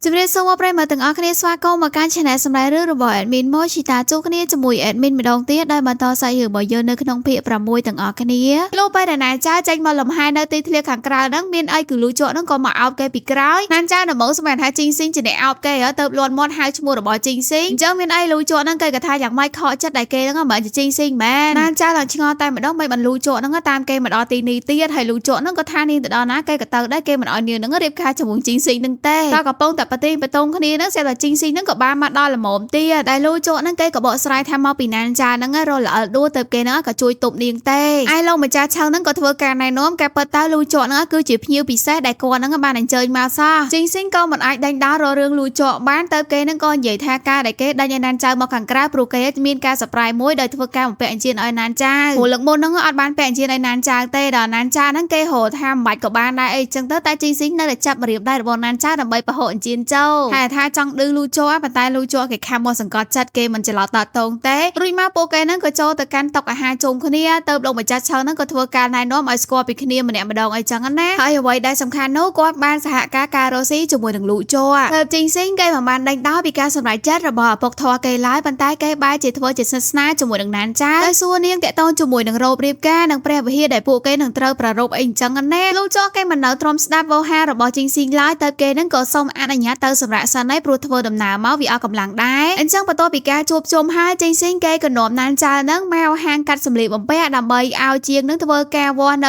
ជំរាបសួរប្រិយមិត្តទាំងអស់គ្នាស្វាគមន៍មកកាន់ Channel សម្រាប់រឿងរបស់ Admin Mochita ជួបគ្នាជាមួយ Admin ម្ដងទៀតដោយបន្តសាច់រឿងរបស់យើងនៅក្នុងភាគ6ទាំងអស់គ្នាលុះពេលដែលណានចាចេញមកលំហែនៅទីធ្លាខាងក្រៅហ្នឹងមានអីគឺលូជក់ហ្នឹងក៏មកអោបគេពីក្រោយណានចាដំបងសម្រាប់ថាជីងស៊ីងជាអ្នកអោបគេទៅលន់មាត់ហៅឈ្មោះរបស់ជីងស៊ីងអញ្ចឹងមានអីលូជក់ហ្នឹងគេក៏ថាយ៉ាងម៉េចខកចិត្តដែលគេហ្នឹងមិនជាជីងស៊ីងមែនណានចាឡើងឆ្ងល់តែម្ដងមិនបានលូជក់ហ្នឹងតាមគេមកដល់ទីនេះទៀតហើយលូជក់ហ្នឹងក៏ថានាងទៅដល់ណាគេក៏ទៅដែរគេមិនឲ្យនាងហ្នឹងរៀបការជាមួយជីងស៊ីងហ្នឹងទេតើកំពុងតែប្រទីបតងគ្នាហ្នឹងស្រាប់តែជីងស៊ីងហ្នឹងក៏បានមកដល់ល្មមទៀតដែលលូជក់ហ្នឹងគេក៏បកស្រាយថាមកពីណានចាហ្នឹងរលល្អដួលទៅគេហ្នឹងក៏ជួយទប់នាងទេឯលោកម្ចាស់ឆៅហ្នឹងក៏ធ្វើការណែនាំការពិតតើលូជក់ហ្នឹងគឺជាភ្ញៀវពិសេសដែលគាត់ហ្នឹងបានអញ្ជើញមកសោះជីងស៊ីងក៏មិនអាចដេញដោលរករឿងលូជក់បានទៅគេហ្នឹងក៏និយាយថាការដែលគេដេញឲ្យណានចៅមកខាងក្រៅព្រោះគេមានការសប្រៃមួយដោយធ្វើការបំពាក់អញ្ជើញឲ្យណានចៅព្រោះលើកមុនហ្នឹងអត់បានពាក់អញ្ជើញឲ្យណានចៅទេដល់ណានចៅហ្នឹងគេហៅថាមិនបាច់ក៏បានដែរអីចឹងទៅតែជីងស៊ីងនៅតែចាប់រៀបដែររបស់ណានចៅដើម្បីប្រហុកអញ្ជើញចូលហើយថាចង់ឌឺលូជក់ប៉ុន្តែលូជក់គេខំមកសង្កត់ចិត្តគេមិនច្រឡោតតងទេរួចមកពួកគេហ្នឹងក៏ចូលទៅកាន់តុអាហារជុំគ្នាទៅលោកម្ចាស់ឆៅហ្នឹងក៏ធ្វើការណែនាំឲ្យស្គាល់ពីគ្នាម្នាក់ម្ដងអីចឹងណាហើយអ្វីដែលសំខាន់នោះគាត់បានសហការរ៉ូស៊ីជាមួយនឹងលូជក់ហើយជីងស៊ីងគេមិនបានដេញដោលពីការសម្រេចចិត្តរបស់ឪពុកធွာគេឡើយប៉ុន្តែគេបែរជាធ្វើជាស្និទ្ធស្នាលជាមួយនឹងណានចាហើយសួរនាងតាក់ទងជាមួយនឹងរោបរៀបការនិងព្រះវិហារដែលពួកគេនឹងត្រូវប្រារព្ធអីចឹងណាលូជក់គេមិននៅទ្រាំស្ដាប់វោហាររបស់ជីងស៊ីងឡើយទៅគេហ្នឹងក៏សូមអនុញ្ញាតទៅសម្រាប់សិនហើយព្រោះធ្វើដំណើរមកវាអស់កម្លាំងដែរអញ្ចឹងបន្ទាប់ពីការជួបជុំហើយជីងស៊ីងគេក៏នាំណានចាហ្នឹងមកហាងកាត់សម្លៀកបំពាក់ដើម្បីឲ្យជាងនឹងធ្វើការវាស់ន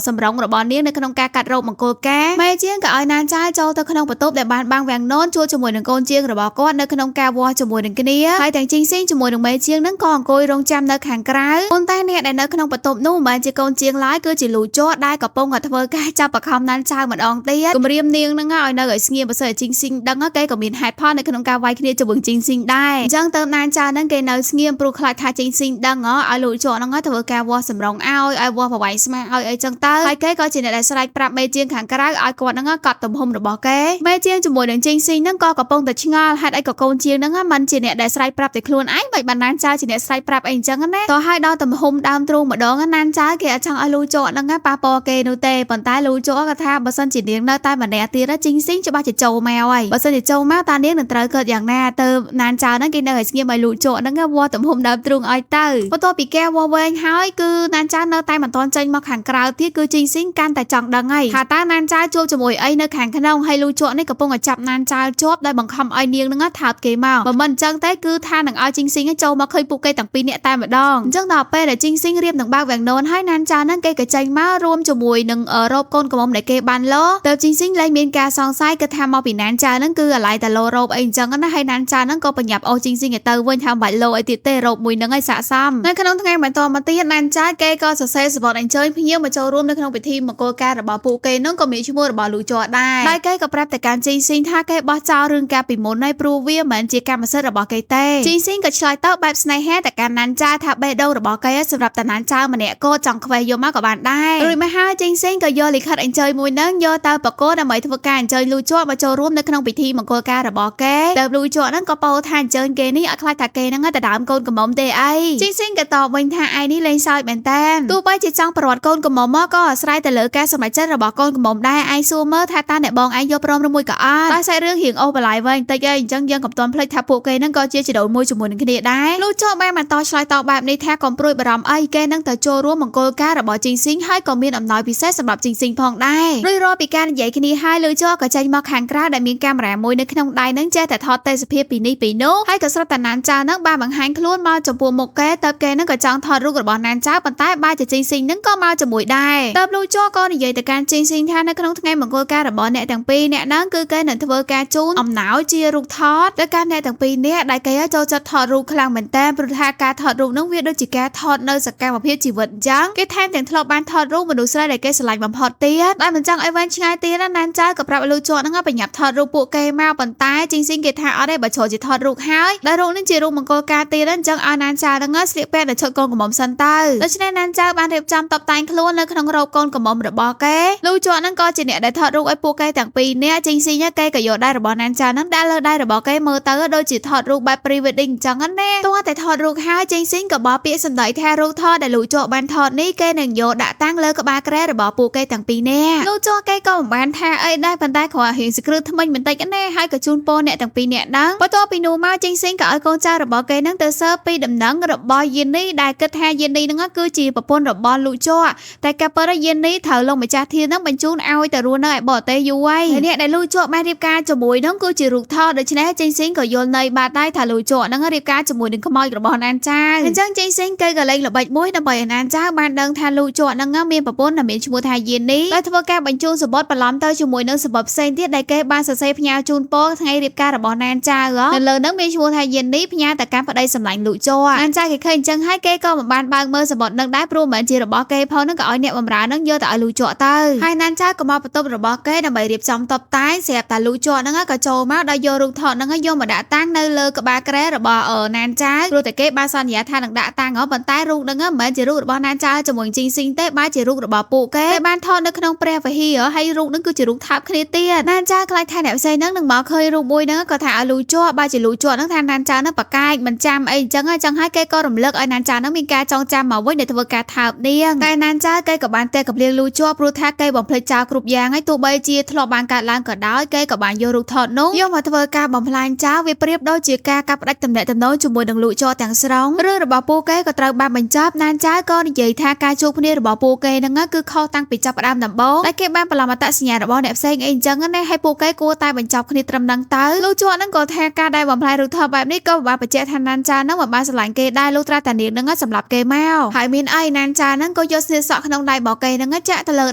ៅសម្រងរបស់នាងនៅក្នុងការកាត់រោបមង្គលការមេជាងក៏ឲ្យណានចាចូលទៅក្នុងបន្ទប់ដែលបានបាំងវាំងននជួបជាមួយនឹងកូនជាងរបស់គាត់នៅក្នុងការវាស់ជាមួយនឹងគ្នាហើយទាំងជីងស៊ីងជាមួយនឹងមេជាងហ្នឹងក៏អង្គុយរងចាំនៅខាងក្រៅប៉ុន្តែអ្នកដែលនៅក្នុងបន្ទប់នោះមិនមែនជាកូនជាងឡើយគឺជាលូជក់ដែលកំពុងតែធ្វើការចាប់បខំណានចៅម្ដងទៀតគម្រាមនាងហ្នឹងឲ្យនៅឲ្យស្ងៀមបើសិនជីងស៊ីងដឹងគេក៏មានហេតុផលនៅក្នុងការវាយគ្នាជាមួយជីងស៊ីងដែរអញ្ចឹងទៅណានចៅហ្នឹងគេនៅស្ងៀមព្រោះខ្លាចថាជីងស៊ីងដឹងឲ្យលូជក់ហ្នឹងធ្វើការវាស់សម្រងឲ្យវាស់ប្រវាយស្មាឲ្យអីចឹងទៅហើយគេក៏ជាអ្នកដែលស្រែកប្រាប់មេជាងខាងក្រៅឲ្យគាត់ហ្នឹងកត់ទំហំរបស់គេមេជាងជាមួយនឹងជីងស៊ីងហ្នឹងក៏កំពុងតែឆ្ងល់ហេតុអីក៏កូនជាងហ្នឹងមិនជាអ្នកដែលស្រែកប្រាប់តែខ្លួនឯងមិនបានណានចៅជាអ្នកស្រែកប្រាប់អីអញ្ចឹងណាតោះឲ្យដល់ទំហំដើមទ្រូងម្ដងណានចៅគេអត់ចង់ឲ្យលូជក់ហ្នឹងប៉ះពាល់គេនោះទេប៉ុន្តែលូជក់ក៏ថាបើសិនជានាងនៅតែម្នាក់ទៀតជីងស៊ីងច្បាស់ជាចូលមកហើយបើសិនជាចូលមកតានាងនឹងត្រូវកើតយ៉ាងណាទៅណានចៅហ្នឹងគេនៅឲ្យស្ងៀមឲ្យលូជក់ហ្នឹងវាស់ទំហំដើមទ្រូងឲ្យទៅបន្ទាប់ពីគេវាស់វែងហើយគឺណានចៅនៅតែមិនទាន់ចេញមកខាងក្រៅទៀតគឺជីងស៊ីងកាន់តែចង់ដឹងហើយថាតើណានចៅជួបជាមួយអីនៅខាងក្នុងហើយលូជក់នេះកំពុងតែចាប់ណានចៅជាប់ដោយបង្ខំឲ្យនាងហ្នឹងថើបគេមកបើមិនអញ្ចឹងទេគឺថានឹងឲ្យជីងស៊ីងចូលមកឃើញពួកគេទាំងពីរនាក់តែម្ដងអញ្ចឹងដល់ពេលដែលជីងស៊ីងរៀបនឹងបើកវាំងននហើយណានចៅហ្នឹងគេក៏ចេញមករួមជាមួយនឹងរោបកូនកំមុំដែលគេបានលោទៅជីងស៊ីងលែងមានការសង្ស័យគឺថាមកពីណានចៅហ្នឹងគឺអាឡ័យតែលោរោបអីអញ្ចឹងណាហើយណានចៅហ្នឹងក៏បញ្ញាប់អូជីងស៊ីងឲ្យទៅវិញថាមិនបាច់លោអីទៀតទេរោបមួយហ្នឹងឲ្យស័ក្តិសមនៅក្នុងថ្ងៃបន្តមកទៀតណានចៅគេក៏សរសេរសវត្ថអញ្ជើញភ្ញៀវមកចូលរួមនៅក្នុងពិធីមង្គលការរបស់ពួកគេហ្នឹងក៏មានឈ្មោះរបស់លូជក់ដែរហើយគេក៏ប្រាប់ទៅកាន់ជីងស៊ីងថាគេបោះចោលរឿងការពីមុនហើយព្រោះវាមិនមែនជាកម្មសិទ្ធិរបស់គេទេជីងស៊ីងក៏ឆ្លើយតបបែបស្នេហាទៅកាន់ណានចៅថាបេះដូងរបស់គេសម្រាប់តាណានចៅម្នាក់ក៏ចង់ខ្វេះយកមកក៏បានដែររួចមកហើយជីងស៊ីងក៏យកលិខិតអញ្ជើញមួយហ្នឹងយកទៅប្រកួតដើម្បីធ្វើការអញ្ជើញលូជក់មកចូលរួមនៅក្នុងពិធីមង្គលការរបស់គេតែលូជក់ហ្នឹងក៏ពោលថាអញ្ជើញគេនេះឲ្យខ្លាចថាគេហ្នឹងទៅដើមកូនកំមុំទេអីជីងស៊ីងក៏តបវិញថាឯនេះលេងសើចមែនតើទោះបីជាចង់ប្រវត្តិកូនកំមុំមកក៏អាស្រ័យទៅលើការសម្រេចចិត្តរបស់កូនកំមុំដែរឯងសួរមើលថាតើអ្នកបងឯងយកព្រមឬមួយក៏អត់តែសាច់រឿងរៀងអូសបន្លាយវិញតិចអីអញ្ចឹងយើងកុំទាន់ភ្លេចថាពួកគេហ្នឹងក៏ជាជីដូនមួយជាមួយនឹងគ្នាដែរលូជក់បានបន្តឆ្លើយតបបែបនេះថាកុំព្រួយបារម្ភអីគេនឹងទៅចូលរួមមង្គលការរបស់ជីងស៊ីងហើយក៏មានអំណោយពិសេសសម្រាប់ជីងស៊ីងផងដែររួចរាល់ពីការនិយាយគ្នាហើយលូជក់ក៏ចេញមកខាងក្រៅដែលមានកាមេរ៉ាមួយនៅក្នុងដៃនឹងចេះតែថតទេសភាពពីនេះពីនោះហើយក៏ស្រាប់តែណានចៅនឹងបានបង្ហាញខ្លួនមកចំពោះមុខគេទៅគេនឹងក៏ចង់ថតរូបរបស់ណានចៅប៉ុន្តែបែរជាជីងស៊ីងនឹងក៏មកជាមួយដែរតើលូជក់ក៏និយាយទៅកាន់ជីងស៊ីងថានៅក្នុងថ្ងៃមង្គលការរបស់អ្នកទាំងពីរអ្នកហ្នឹងគឺគេនឹងធ្វើការជូនអំណោយជារូបថតទៅកាន់អ្នកទាំងពីរនាក់ដែលគេចូលចិត្តថតរូបខ្លាំងមែនតើព្រោះថាការថតរូបហ្នឹងវាដូចជាការថតនៅសកម្មភាពជីវិតអញ្ចឹងគេថែមទាំងធ្លាប់បានថតរូបមនុស្សស្រីដែលគេស្រឡាញ់បំផុតទៀតតែមិនចង់ឲ្យវែងឆ្ងាយទៀតណានចៅក៏ប្រាប់លូជក់ហ្នឹងបញ្ញាប់ថតរូបពួកគេមកប៉ុន្តែជីងស៊ីងគេថាអត់ទេបើចូលជាថតរូបហើយដែលរូបនេះជារូបមង្គលការទៀតអញ្ចឹងឲ្យណានចៅហ្នឹងស្លៀកពាក់ដល់ឈុតកូនកំមុំសិនទៅដូច្នេះណានចៅបានរៀបចំតុបតែងខ្លួននៅក្នុងរោបកូនកំមុំរបស់គេលូជក់ហ្នឹងក៏ជាអ្នកដែលថតរូបឲ្យពួកគេទាំងពីរនាក់ជីងស៊ីងគេក៏យកដៃរបស់ណានចៅហ្នឹងដាក់លើដៃរបស់គេមើលទៅដូចជាថតរូបបែប pre-wedding អញ្ចឹងណាទោះតែថតរូបហើយជីងស៊ីងក៏បោះពាក្យសម្ដីថារូបថតដែលលូជក់បានថតនេះគេនឹងយកដាក់តាំងលើក្បាលគ្រែរបស់ពួកគេទាំងពីរនាក់លូជក់គេក៏មិនបានថាអីដែរប៉ុន្តែគ្រាន់រៀងសង្គ្រឹះថ្មី មិញបន្តិចណាហើយក៏ជូនពរអ្នកទាំងពីរអ្នកហ្នឹងបន្ទាប់ពីនោះមកជីងស៊ីងក៏ឲ្យកូនចៅរបស់គេហ្នឹងទៅសើពីដំណឹងរបស់យានីដែលគិតថាយានីហ្នឹងគឺជាប្រពន្ធរបស់លោកជ័រតែកាពិតយានីត្រូវលោកម្ចាស់ធានហ្នឹងបញ្ជូនឲ្យទៅរស់នៅឯបរទេសយូរហើយអ្នកដែលលោកជ័របានរៀបការជាមួយហ្នឹងគឺជារូបថតដូច្នេះជីងស៊ីងក៏យល់នៅបាត់ដែរថាលោកជ័រហ្នឹងរៀបការជាមួយនឹងខ្មោចរបស់ណានចៅអញ្ចឹងជីងស៊ីងគេក៏លេងល្បិចមួយដើម្បីឲ្យណានចៅបានដឹងថាលោកជ័រហ្នឹងមានប្រពន្ធដែលមានឈ្មោះថាយានីដោយធ្វើការបញ្ជូនសម្បត្តិបន្លំទៅជាមួយនឹងសម្បត្តិផ្សេងទៀតដែលគេបានសរសេរផ្ញើជូនពរថ្ងៃរៀបការរបស់ណានចៅនៅលើហ្នឹងមានឈ្មោះថាយានីផ្ញើទៅកាន់ប្តីសម្លាញ់លោកជ័រណានចៅគេឃើញអញ្ចឹងហើយគេក៏មិនបានបើកមើលសម្បត្តិនឹងដែរព្រោះមិនមែនជារបស់គេផងហ្នឹងក៏ឲ្យអ្នកបម្រើហ្នឹងយកទៅឲ្យលោកជ័រទៅហើយណានចៅក៏មកបន្ទប់របស់គេដើម្បីរៀបចំតុបតែងស្រាប់តែលោកជ័រហ្នឹងក៏ចូលមកដល់យករូបថតហ្នឹងយកមកដាក់តាំងនៅលើក្បាលគ្រែរបស់ណានចៅព្រោះតែគេបានសន្យាថានឹងដាក់តាំងប៉ុន្តែរូបហ្នឹងមិនមែនជារូបរបស់ណានចៅជាមួយជីងស៊ីងទេបែរជារូបរបស់ពួកគេបានថតនៅក្នុងព្រះវិហារហើយរូបហ្នឹងគឺជារូបថើបគ្នាទៀតណានចៅខ្លាចថាអ្នកផ្សេងហ្នឹងនឹងមកឃើញរូបមួយហ្នឹងក៏ថាឲ្យលោកជ័របែរជាលោកជ័រហ្នឹងថាណានចៅហ្នឹងប្រកែកមិនចាំអីអញ្ចឹងហើយគេក៏រំលឹកឲ្យណានចៅហ្នឹងមានការចងចាំមកវិញđểធ្វើការថើបនាងតែណានចៅគេក៏បានតែកំភ្លៀងលោកជ័រព្រោះថាគេបំភ្លេចចោលគ្រប់យ៉ាងហើយទោះបីជាធ្លាប់បានកើតឡើងក៏ដោយគេក៏បានយករូបថតនោះយកមកធ្វើការបំផ្លាញចោលវាប្រៀបដូចជាការកាប់ផ្ដាច់ទំនាក់ទំនងជាមួយនឹងលោកជ័រទាំងស្រុងរឿងរបស់ពួកគេក៏ត្រូវបានបញ្ចប់ណានចៅក៏និយាយថាការជួបគ្នារបស់ពួកគេហ្នឹងគឺខុសតាំងពីចាប់ផ្ដើមដំបូងតែគេបានប្រឡំអត្តសញ្ញាណរបស់អ្នកផ្សេងអីអញ្ចឹងណាហើយពួកគេគួរតែបញ្ចប់គ្នាត្រឹមហ្នឹងទៅលោកជ័រហ្នឹងក៏ថាការដែលបំផ្លាញរូបថតបែបនេះក៏បានបញ្ជាក់ថាណានចៅហ្នឹងមិនបានស្រឡាញ់គេដែរលោកត្រាតានាងហ្នឹងសម្រាប់គេមកហើយមានអីណានចៅហ្នឹងក៏យកស្នៀតសក់ក្នុងដៃរបស់គេហ្នឹងចាក់ទៅលើ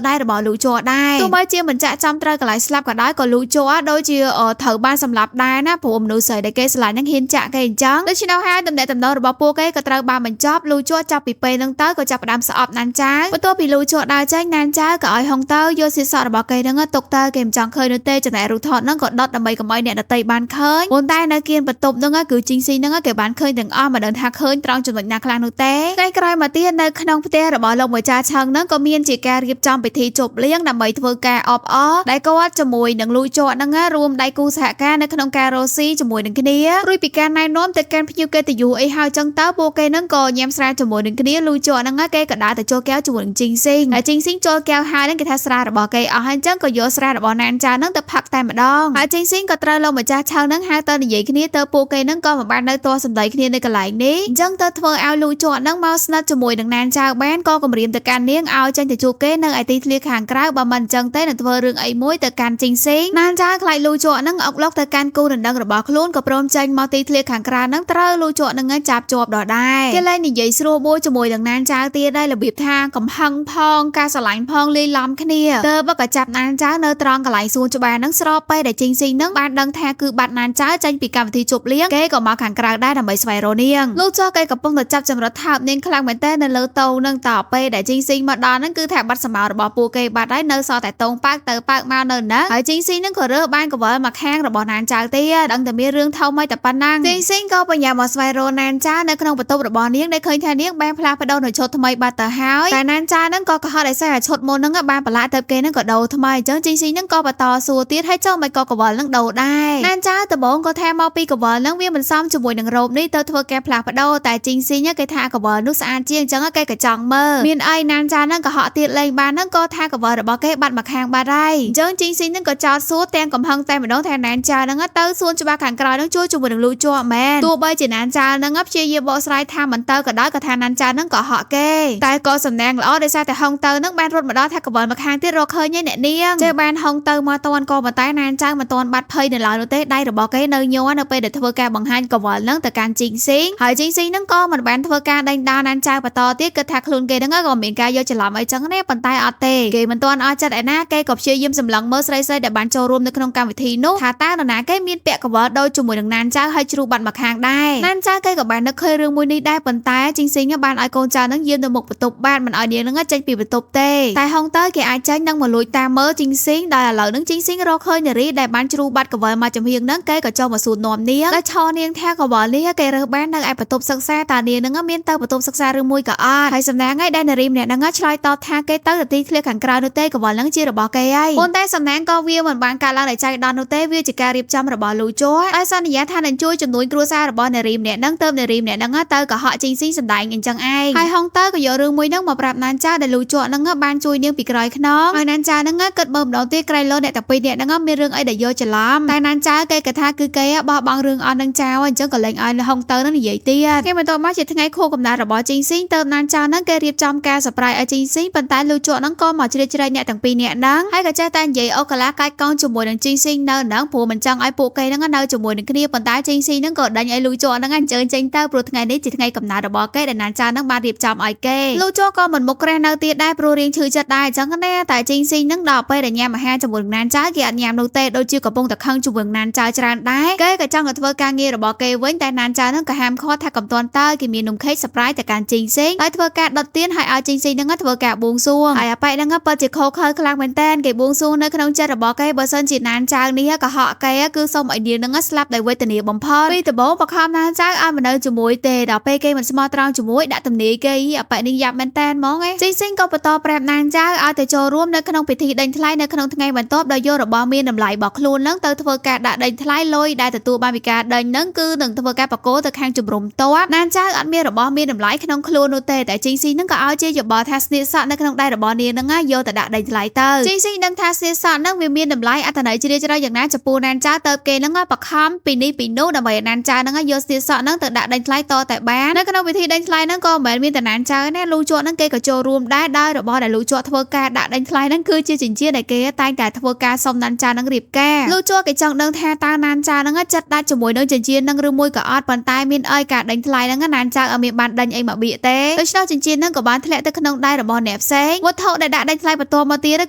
ដៃរបស់លោកជ័រដែរទោះបីជាមិនចាក់ចំត្រូវកន្លែងស្លាប់ក៏ដោយក៏លោកជ័រដូចជាត្រូវបានសម្លាប់ដែរណាព្រោះមនុស្សស្រីដែលគេស្រឡាញ់ហ្នឹងហ៊ានចាក់គេអញ្ចឹងដូច្នេះហើយតំណែងតំណរបស់ពួកគេក៏ត្រូវបានបញ្ចប់លោកជ័រចាប់ពីពេលហ្នឹងទៅក៏ចាប់ផ្ដើមស្អប់ណានចៅបន្ទាប់ពីលោកជ័រដើរចេញណានចៅក៏ឲ្យហុងទៅយកស្នៀតសក់របស់គេហ្នឹងទុកទៅគេមិនចង់ឃើញនោះទេចំណែករូបថតហ្នឹងក៏ដុតដើម្បីកុំឲ្យអ្នកដទៃបានឃើញប៉ុន្តែនៅគៀនបន្ទប់ហ្នឹងគឺជីងស៊ីហ្នឹងគេបានឃើញទាំងអស់មិនដឹងថាឃើញត្រង់ចំណុចណាខ្លះនោះទេថ្ងៃក្រោយមកទៀតនៅក្នុងផ្ទះរបស់លោកម្ចាស់ឆឹងហ្នឹងក៏មានជាការរៀបចំពិធីជប់លៀងដើម្បីធ្វើការអបអរដែលគាត់ជាមួយនឹងលោកជ័រហ្នឹងរួមដៃគូសហការនៅក្នុងការរស់ស៊ីជាមួយនឹងគ្នារួចពីការណែនាំទៅកាន់ភ្ញៀវកិត្តិយសអីហើយចឹងទៅពួកគេហ្នឹងក៏ញ៉ាំស្រាជាមួយនឹងគ្នាលោកជ័រហ្នឹងគេក៏ដើរទៅចូលកែវជាមួយនឹងជីងស៊ីងហើយជីងស៊ីងចូលកែវហើយហ្នឹងគេថាស្រារបស់គេអស់ហើយចឹងក៏យកស្រារបស់ណានចៅហ្នឹងទៅផឹកតែម្ដងហើយជីងស៊ីងក៏ត្រូវលោកម្ចាស់ឆឹងហ្នឹងហៅទៅនិយាយគ្នាទៅពួកគេហ្នឹងក៏មិនបាននៅតសម្ដីគ្នានៅកន្លែងនេះអញ្ចឹងទៅធ្វើឲ្យលោកជ័រហ្នឹងមកស្និទ្ធជាមួយនឹងណានចៅបានក៏គម្រាមទៅកាន់នាងឲ្យចេញទៅជួបគេនៅឯទីធ្លាខាងក្រៅបើមិនអញ្ចឹងទេនឹងធ្វើរឿងអីមួយទៅកាន់ជីងស៊ីងណានចៅខ្លាចលោកជ័រហ្នឹងអុកឡុកទៅកាន់គូដណ្ដឹងរបស់ខ្លួនក៏ព្រមចេញមកទីធ្លាខាងក្រៅហ្នឹងត្រូវលោកជ័រហ្នឹងចាប់ជាប់ដល់ដែរគេលែងនិយាយស្រួលបួជាមួយនឹងណានចៅទៀតដែររបៀបថាកំហឹងផងការស្រឡាញ់ផងលាយឡំគ្នាទើបក៏ចាប់ណានចៅនៅត្រង់កន្លែងសួនច្បារហ្នឹងស្របពេលដែលជីងស៊ីងហ្នឹងបានដឹងថាគឺបាត់ណានចៅចេញពីកម្មវិធីជប់លៀងគេក៏មកខាងក្រៅដែរដើម្បីស្វែងរកនាងលោកជ័រគេកំពុងតែចាប់ចម្រិតថើបនាងខ្លាំងមែនតើនៅលើតោហ្នឹងតពេលដែលជីងស៊ីងមកដល់ហ្នឹងគឺថាបាត់សម្បោររបស់ពួកគេបាត់ហើយនៅសល់តែតោងប៉ាក់ទៅប៉ាក់មកនៅណាហើយជីងស៊ីងហ្នឹងក៏រើសបានកវលមកខាងរបស់ណានចៅទៀតដឹងតែមានរឿងធំហើយតែប៉ុណ្ណឹងជីងស៊ីងក៏បញ្ញាមកស្វែងរកណានចៅនៅក្នុងបន្ទប់របស់នាងដែលឃើញថានាងបានផ្លាស់ប្ដូរនៅឈុតថ្មីបាត់ទៅហើយតែណានចៅហ្នឹងក៏កុហកដោយសារឈុតមុនហ្នឹងបានប្រឡាក់ទៅគេហ្នឹងក៏ដូរថ្មីអញ្ចឹងជីងស៊ីងហ្នឹងក៏បន្តសួរទៀតហើយចុះមិនក៏កវលហ្នឹងដូរដែរណានចៅដំបូងក៏ថាមកពីកវលហ្នឹងវាមិនសមជាមួយនឹងរ៉ូបនេះទៅធ្វើការផ្លាស់ប្ដូរតែជីងស៊ីងគេថាកវលនោះស្អាតជាងអញ្ចឹងគេក៏ចង់មើលមានអីណានចៅហ្នឹងក៏ហក់ទៀតលេងបានហ្នឹងក៏ថាកវលរបស់គេបាត់មកខាងបាត់ហើយអញ្ចឹងជីងស៊ីងហ្នឹងក៏ចោទសួរទាំងកំហឹងតែម្ដងថាណានចៅហ្នឹងទៅសួនច្បារខាងក្រោយហ្នឹងជួយជាមួយនឹងលោកជ័រមែនទោះបីជាណានចៅហ្នឹងព្យាយាមបកស្រាយថាមិនទៅក៏ដោយក៏ថាណានចៅហ្នឹងក៏ហក់គេតែក៏សំណាងល្អដោយសារតែហុងទៅហ្នឹងបានរត់មកដល់ថាកវលមកខាងទៀតរកឃើញឯអ្នកនាងចេះបានហុងទៅមកតន់ក៏ប៉ុន្តែណានចៅមិនតន់បាត់ភ័យនៅឡើយនោះទេដៃរបស់គេនៅញ័រនៅពេលដែលធ្វើការបង្ហាញកវលហ្នឹងទៅកាន់ជីងស៊ីងហើយជីងស៊ីងហ្នឹងក៏មិនបានធ្វើការដេញដោលណានចៅបន្តទៀតគិតថាខ្លួនគេហ្នឹងក៏មានការយកច្រឡំអីចឹងទេប៉ុន្តែអត់ទេគេមិនទាន់អស់ចិត្តឯណាគេក៏ព្យាយាមសម្លឹងមើលស្រីៗដែលបានចូលរួមនៅក្នុងកម្មវិធីនោះថាតើនរណាគេមានពាក់កង្វល់ដូចជាមួយនឹងណានចៅហើយជ្រូបាត់មកខាងដែរណានចៅគេក៏បាននឹកឃើញរឿងមួយនេះដែរប៉ុន្តែជីងស៊ីងបានឲ្យកូនចៅនឹងយាមទៅមុខបន្ទប់បានមិនឲ្យនាងនឹងចេញពីបន្ទប់ទេតែហុងទៅគេអាចចេញនឹងមកលួចតាមមើលជីងស៊ីងដោយឥឡូវនឹងជីងស៊ីងរកឃើញនារីដែលបានជ្រូបាត់កង្វល់មកចំហៀងនឹងគេក៏ចូលមកសួរនាំនាងដែលឈរនាងថាកង្វល់នេះគេរើសបាននៅឯបន្ទប់សិក្សាតើនាងនឹងមានទៅបន្ទប់សិក្សាឬមួយក៏អត់ហើយសំណាងឯដែលនារីម្នាក់នឹងឆ្លើយតបថាគេទៅទីធ្លាខាងក្រៅនោះទេកង្វល់នឹងជារបស់គេហើយប៉ុន្តែសំណាងក៏វាមិនបានកើតឡើងដោយចៃដន្យនោះទេវាជាការរៀបចំរបស់លោកជ័រហើយសន្យាថានឹងជួយជំនួយគ្រួសាររបស់នារីម្នាក់នឹងទៅនារីម្នាក់នឹងទៅកុហកជីងស៊ីងសម្ដែងអញ្ចឹងឯងហើយហុងទៅក៏យករឿងមួយនឹងមកប្រាប់ណានចៅដែលលោកជ័រនឹងបានជួយនាងពីក្រោយខ្នងហើយណានចៅនឹងគិតមើលម្ដងទៀតក្រៃលោអ្នកតាពីរនាក់នឹងមាន រឿងអីដែលយកច្រឡំតែណានចៅគេកថាគឺគេបោះបង់រឿងអស់នឹងចៅអញ្ចឹងក៏លេងឲ្យហុងទៅនឹងនិយាយទៀតគេបន្ទាប់មកជាថ្ងៃខួបកំណើតរបស់ជីងស៊ីងទៅណានចៅហ្នឹងគេរៀបចំការ surprise ឲ្យជីងស៊ីងប៉ុន្តែលូជក់ហ្នឹងក៏មកជ្រៀតជ្រែកអ្នកទាំងពីរនាក់ហ្នឹងហើយក៏ចេះតែនិយាយអូកាឡាកាច់កងជាមួយនឹងជីងស៊ីងនៅហ្នឹងព្រោះមិនចង់ឲ្យពួកគេហ្នឹងនៅជាមួយនឹងគ្នាប៉ុន្តែជីងស៊ីងហ្នឹងក៏ដេញឲ្យលូជក់ហ្នឹងអញ្ជើញចេញទៅព្រោះថ្ងៃនេះជាថ្ងៃកំណើតរបស់គេដែលណានចៅហ្នឹងបានរៀបចំឲ្យគេលូជក់ក៏មិនមុខក្រេះនៅទៀតដែរព្រោះរៀងឈឺចិត្តដែរអញ្ចឹងណាតែជីងស៊ីងហ្នឹងដល់ពេលដែលញ៉ាំអាហារជាមួយនឹងណានចៅគេអត់ញ៉ាំនោះទេដូចជាកំពុងតែខឹងជាមួយនឹងណានចៅច្រើនដែរគេក៏ចង់ទៅធ្វើការងាររបស់គេវិញតែណានចៅហ្នឹងក៏ហាមឃាត់ថាកំទាន់តើគេមាននំខេក surprise ទៅកាន់ជីងស៊ីងហើយធ្វើការដុតទៀនហើយឲ្យជីងស៊ីងហ្នឹងធ្វើការបួងសួងហើយអាប៉ែហ្នឹងពិតជាខុសខើខ្លាំងមែនតើគេបួងសួងនៅក្នុងចិត្តរបស់គេបើសិនជាណានចៅនេះក៏ហក់គេគឺសុំឲ្យនាងហ្នឹងស្លាប់ដោយវេទនាបំផុតពីដំបូងបខំណានចៅឲ្យមកនៅជាមួយទេដល់ពេលគេមិនស្មោះត្រង់ជាមួយដាក់ទំនាយគេអាប៉ែនេះយ៉ាប់មែនតើហ្មងជីងស៊ីងក៏បន្តប្រាប់ណានចៅឲ្យទៅចូលរួមនៅក្នុងពិធីដេញថ្លៃនៅក្នុងថ្ងៃបន្ទាប់ដោយយករបស់មានតម្លៃរបស់ខ្លួនហ្នឹងទៅធ្វើការដាក់ដេញថ្លៃលុយដែលទទួលបានពីការដេញហ្នឹងគឺនឹងធ្វើការបកគោទៅខាងជំរំតបណានចៅអត់មានរបស់មានតម្លៃក្នុងខ្លួននោះទេតែជីងស៊ីងហ្នឹងក៏ឲ្យជាយោបល់ថាស្នៀតសក់នៅក្នុងដៃរបស់នាងហ្នឹងយកទៅដាក់ដេញថ្លៃទៅជីងស៊ីងដឹងថាស្នៀតសក់ហ្នឹងវាមានតម្លៃអត្ថន័យជ្រាលជ្រៅយ៉ាងណាចំពោះណានចៅទៅគេហ្នឹងបខំពីនេះពីនោះដើម្បីឲ្យណានចៅហ្នឹងយកស្នៀតសក់ហ្នឹងទៅដាក់ដេញថ្លៃតតែបាននៅក្នុងពិធីដេញថ្លៃហ្នឹងក៏មិនមែនមានតែណានចៅណាលូជក់ហ្នឹងគេក៏ចូលរួមដែរដោយរបស់ដែលលូជក់ធ្វើការដាក់ដេញថ្លៃហ្នឹងគឺជាចិញ្ចៀនដែលគេតែងតែធ្វើការសុំណានចៅហ្នឹងរៀបការលូជក់គេចង់ដឹងថាតើណានចៅហ្នឹងចិត្តដាច់ជាមួយនឹងចិញ្ចៀនហ្នឹងឬមួយក៏អត់ប៉ុន្តែមានអីការដេញថ្លៃហ្នឹងណានចៅអត់មានបានដេញអីមកបៀកទេដូច្នោះចិញ្ចៀនហ្នឹងក៏បានធ្លាក់ទៅក្នុងដៃរបស់អ្នកផ្សេងវត្ថុដែលដាក់ដេញថ្លៃបន្ទាប់មកទៀត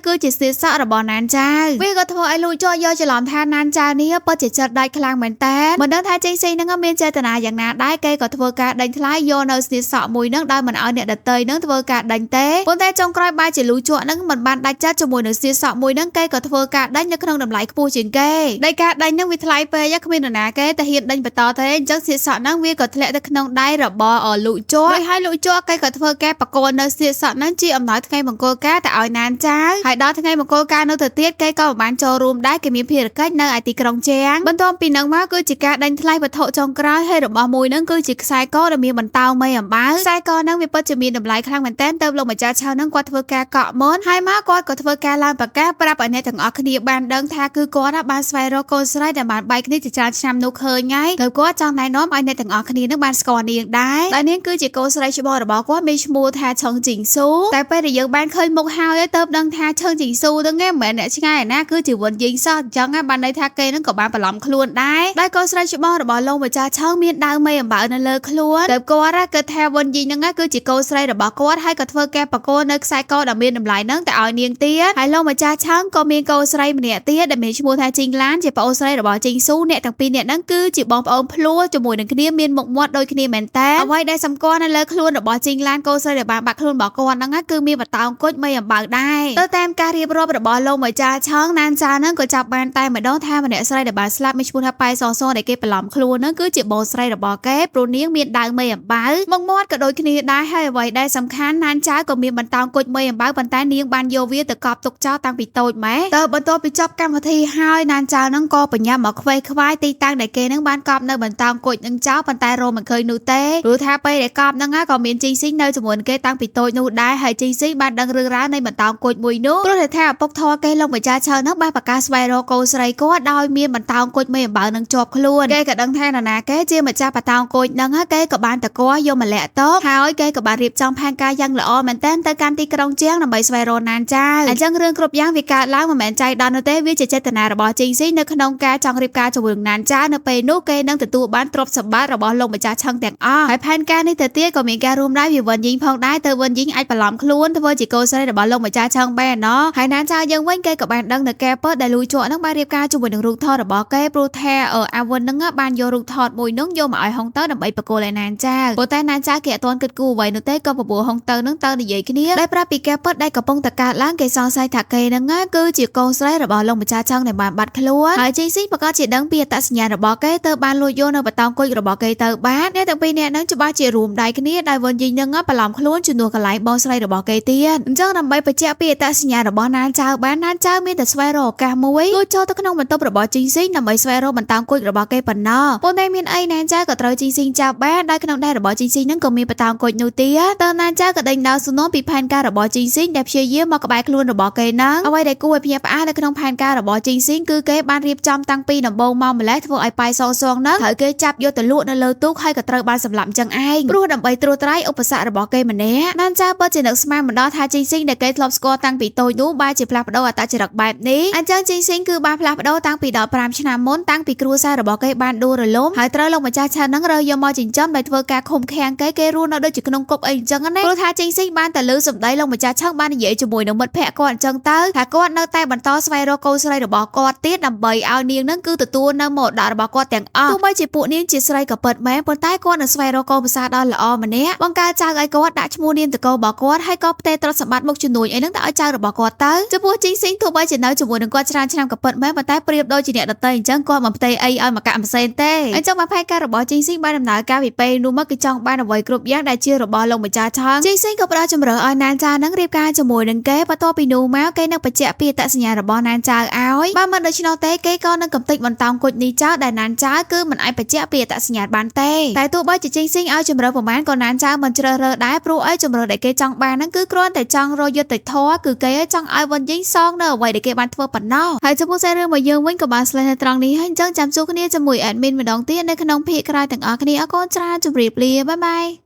គឺជាស្នៀតសក់របស់ណានចៅវាក៏ធ្វើឲ្យលូជក់យកច្រឡំថាណានចៅនេះពិតជាចិត្តដាច់ខ្លាំងមែនតើមិនដឹងថាជីងស៊ីងហ្នឹងមានចេតនាយ៉ាងណាដែរគេក៏ធ្វើការដេញថ្លៃយកនៅស្នៀតសក់មួយហ្នឹងដោយមិនឲ្យអ្នកដទៃហ្នឹងធ្វើការដេញទេប៉ុន្តែចុងក្រោយបែរជាលូជក់ហ្នឹងមិនបានដាច់ចិត្តជាមួយនឹងស្នៀតសក់មួយហ្នឹងគេក៏ធ្វើការដេញនៅក្នុងតម្លៃខ្ពស់ជាងគេដោយការដេញហ្នឹងវាថ្លៃពេកគ្មាននរណាគេតែហ៊ានដេញបន្តទេអញ្ចឹងស្នៀតសក់ហ្នឹងវាក៏ធ្លាក់ទៅក្នុងដៃរបស់លូជក់ហើយលូជក់គេក៏ធ្វើការបកគោនៅស្នៀតសក់ហ្នឹងជាអំណោយថ្ងៃមង្គលការទៅឲ្យណានចៅហើយដល់ថ្ងៃមង្គលការនៅទៅទៀតគេក៏បានចូលរួមដែរគេមានភារកិច្ចនៅឯទីក្រុងជាងបន្ទាប់ពីហ្នឹងមកគឺជាការដេញថ្លៃវត្ថុចុងក្រោយហើយរបស់មួយហ្នឹងគឺជាខ្សែកដែលមានបន្តោងមេអំបៅខ្សែកហ្នឹងវាពិតជាមានតម្លៃខ្លាំងមែនទែនទៅលោកម្ចាស់ឆៅហ្នឹងគាត់ធ្វើការកក់មុនហើយមកគាត់ក៏ធ្វើការឡើងប្រកាសប្រាប់ឲ្យអ្នកទាំងអស់គ្នាបានដឹងថាគឺគាត់បានស្វែងរកកូនស្រីដែលបានបែកគ្នាជាច្រើនឆ្នាំនោះឃើញហើយទៅគាត់ចង់ណែនាំឲ្យអ្នកទាំងអស់គ្នានឹងបានស្គាល់នាងដែរដែលនាងគឺជាកូនស្រីច្បងរបស់គាត់មានឈ្មោះថាឆឹងជីងស៊ូតែពេលដែលយើងបានឃើញមុខហើយទៅដឹងថាឆឹងជីងស៊ូហ្នឹងមិនមែនអ្នកឆ្ងាយណាគឺជាវិនយីសោះអញ្ចឹងបានន័យថាគេនឹងក៏បានបន្លំខ្លួនដែរដែលកូនស្រីច្បងរបស់លោកម្ចាស់ឆឹងមានដើមមេអំបៅនៅលើខ្លួនតែគាត់គិតថាវិនយីហ្នឹងគឺជាកូនស្រីរបស់គាត់ហើយក៏ធ្វើការបកគោនៅខ្សែកដែលមានតម្លៃហ្នឹងទៅឲ្យនាងទៀតហើយលោកម្ចាស់ឆឹងក៏មានកូនស្រីម្នាក់ទៀតដែលមានឈ្មោះថាជីងឡានជាប្អូនស្រីរបស់ជីងស៊ូអ្នកទាំងពីរនាក់ហ្នឹងគឺជាបងប្អូនភ្លោះជាមួយនឹងគ្នាមានមុខមាត់ដូចគ្នាមែនតើអ្វីដែលសម្គាល់នៅលើខ្លួនរបស់ជីងឡានកូនស្រីដែលបានបាក់ខ្លួនរបស់គាត់ហ្នឹងគឺមានបតោងគុជមេអំបៅដែរទៅតាមការរៀបរាប់របស់លោកម្ចាស់ឆឹងណានចៅហ្នឹងក៏ចាប់បានតែម្ដងថាម្នាក់ស្រីដែលបានស្លាប់មានឈ្មោះថាប៉ៃសសដែលគេបន្លំខ្លួនហ្នឹងគឺជាបងស្រីរបស់គេព្រោះនាងមានដើមមេអំបៅមុខមាត់ក៏ដូចគ្នាដែរហើយអ្វីដែលសំខាន់ណានចៅក៏មានបន្តោងគុជមេអំបៅប៉ុន្តែនាងបានយកវាទៅកប់ទុកចោលតាំងពីតូចម៉ែតើបន្ទាប់ពីចប់កម្មវិធីហើយណានចៅហ្នឹងក៏បញ្ញាមកខ្វេខ្វាយទីតាំងដែលគេហ្នឹងបានកប់នៅបន្តោងគុជនឹងចោលប៉ុន្តែរកមិនឃើញនោះទេព្រោះថាពេលដែលកប់ហ្នឹងក៏មានជីងស៊ីងនៅជាមួយគេតាំងពីតូចនោះដែរហើយជីងស៊ីងបានដឹងរឿងរ៉ាវនៃបន្តោងគុជមួយនោះព្រោះថាឪពុកធေါ်គេលោកម្ចាស់ឆៅហ្នឹងបានប្រកាសស្វែងរកកូនស្រីគាត់ដោយមានបន្តោងគុជមេអំបៅនឹងជាប់ខ្លួនគេក៏ដឹងថានរណាគេជាម្ចាស់បន្តោងគុជហ្នឹងគេក៏បានតកយកមកលាក់តបហើយគេក៏បានរៀបចំផែនការយ៉ាងល្អមែនទែនទៅកាន់ទីក្រុងជាងដើម្បីស្វែងរកណានចៅអញ្ចឹងរឿងគ្រប់យ៉ាងវាកើតឡើងមិនមែនចៃដន្យនោះទេវាជាចេតនារបស់ជីងស៊ីងនៅក្នុងការចង់រៀបការជាមួយនឹងណានចៅនៅពេលនោះគេនឹងទទួលបានទ្រព្យសម្បត្តិរបស់លោកម្ចាស់ឆឹងទាំងអស់ហើយផែនការនេះទៅទៀតក៏មានការរួមដៃវាវិនយីងផងដែរទៅវិនយីងអាចបន្លំខ្លួនធ្វើជាកូនស្រីរបស់លោកម្ចាស់ឆឹងបែណោះហើយណានចៅយើងវិញគេក៏បានដឹងនៅកែពើដែលលូជក់ហ្នឹងបានរៀបការជាមួយនឹងរូបថតរបស់គេព្រោះថាអាវិនហ្នឹងបានយករូបថតមួយហ្នឹងយកមកឲ្យហុងទៅដើម្បីបកគោលឲ្យណានចៅប៉ុន្តែណានចៅគេអត់ទាន់គិតគូរអ្វីនោះទេក៏បបួលហុងទៅហ្នឹងទៅនិយាយគ្នាដែលប្រាប់ពីកែពើដែលកំពុងតែកើតឡើងគេសង្ស័យថាគេហ្នឹងគឺជាកូនស្រីរបស់លោកម្ចាស់ឆឹងដែលបានបាត់ខ្លួនហើយជីងស៊ីងប្រកាសជាដឹងពីអត្តសញ្ញាណរបស់គេទៅបានលួចយកនៅបន្តោងគុជរបស់គេទៅបានអ្នកទាំងពីរនាក់ហ្នឹងច្បាស់ជារួមដៃគ្នាដោយវិនយីងហ្នឹងបន្លំខ្លួនជំនួសកន្លែងបងស្រីរបស់គេទៀតអញ្ចឹងដើម្បីបញ្ជាក់ពីអត្តសញ្ញាណរបស់ណានចៅបានណានចៅមានតែស្វែងរកឱកាសមួយលួចចូលទៅក្នុងបន្ទប់របស់ជីងស៊ីងដើម្បីស្វែងរកបន្តោងគុជរបស់គេប៉ុណ្ណោះប៉ុន្តែមានអីណានចៅក៏ត្រូវជីងស៊ីងចាប់បានដោយក្នុងដៃរបស់ជីងស៊ីងហ្នឹងក៏មានបន្តោងគុជនោះទៀតតើណានចៅក៏ដេញដោលសំណួរពីផែនការរបស់ជីងស៊ីងដែលព្យាយាមមកក្បែរខ្លួនរបស់គេហ្នឹងអ្វីដែលគួរឲ្យភ្ញាក់ផ្អើលនៅក្នុងផែនការរ របស់ជីងស៊ីងគឺគេបានរៀបចំតាំងពីដំបូងមកម្លេះធ្វើឲ្យប៉ៃសងហ្នឹងហើយគេចាប់យកទៅលក់នៅលើទូកហើយក៏ត្រូវបានសម្លាប់ចឹងឯងព្រោះដើម្បីត្រួសត្រាយឧបសគ្គរបស់គេម្នាក់ណានចាពិតជានឹកស្មានមិនដល់ថាជីងស៊ីងដែលគេធ្លាប់ស្គាល់តាំងពីតូចនោះបែរជាផ្លាស់ប្ដូរអត្តចរិតបែបនេះអញ្ចឹងជីងស៊ីងគឺបានផ្លាស់ប្ដូរតាំងពី15ឆ្នាំមុនតាំងពីគ្រួសាររបស់គេបានដួលរលំហើយត្រូវលោកម្ចាស់ឆានហ្នឹងរើសយកមកចិញ្ចឹមដោយធ្វើការឃុំឃាំងគេរស់នៅដូចជាក្នុងគុកអីអញ្ចឹងណាព្រោះថាជីងស៊ីងបានតែលើសម្ដីលោកម្ចាស់ឆឹងបាននិយាយជាមួយនឹងមិត្តភក្តិគាត់អញ្ចឹងទៅថាគាត់នៅតែបន្តស្វែងរកកូនស្រីរបស់គាត់ទៀតដើម្បីឲ្យនាងហ្នឹងគឺទទួលនៅមរតករបស់គាត់ទាំងអស់ទោះបីជាពួកនាងជាស្រីក៏ពិតមែនប៉ុន្តែគាត់នឹងស្វែងរកកូនប្រសាដ៏ល្អម្នាក់បង្កើតចៅឲ្យគាត់ដាក់ឈ្មោះនាមតកោរបស់គាត់ហើយក៏ផ្ទេរទ្រព្យសម្បត្តិមុខជំនួញអីហ្នឹងទៅឲ្យចៅរបស់គាត់ទៅចំពោះជីងស៊ីងទោះបីជានៅជាមួយនឹងគាត់ច្រើនឆ្នាំក៏ពិតមែនប៉ុន្តែប្រៀបដូចជាអ្នកដទៃអញ្ចឹងគាត់មិនផ្ទេរអីឲ្យមកកាក់ផ្សេងទេអញ្ចឹងមកផែនការរបស់ជីងស៊ីងបានដំណើរការពីពេលនោះមកគឺចង់បានអ្វីគ្រប់យ៉ាងដែលជារបស់លោកម្ចាស់ឆឹងជីងស៊ីងក៏ផ្ដល់ជំរឿឲ្យណានចានឹងរៀបការជាមួយនឹងគេបន្ទាប់ពីនោះមកគេនឹងបញ្ជាក់ពីអត្តសញ្ញាណរបស់ណានចាឲ្យបើមិនដូច្នោះទេគេក៏នឹងកំទេចបន្តោងគុជនេះចោលដែលណានចាគឺមិនអាចបញ្ជាក់ពីអត្តសញ្ញាណបានទេតែទោះបីជាជីងស៊ីងឲ្យជំរឿប្រមាណក៏ណានចាមិនជ្រើសរើសដែរព្រោះឲ្យជំរឿដែលគេចង់បានហ្នឹងគឺគ្រាន់តែចង់រកយុត្តិធម៌គឺគេចង់ឲ្យវិញយីសងនៅអ្វីដែលគេបានធ្វើប៉ុណ្ណោះហើយចំពោះសាររឿងរបស់យើងវិញក៏បានស្លេះនៅត្រង់នេះហើយអញ្ចឹងចាំជួបគ្នាជាមួយ admin ម្ដងទៀតនៅក្នុងភាគក្រោយទាំងអស់គ្នាអរគុណច្រើនជម្រាបលាបាយបាយ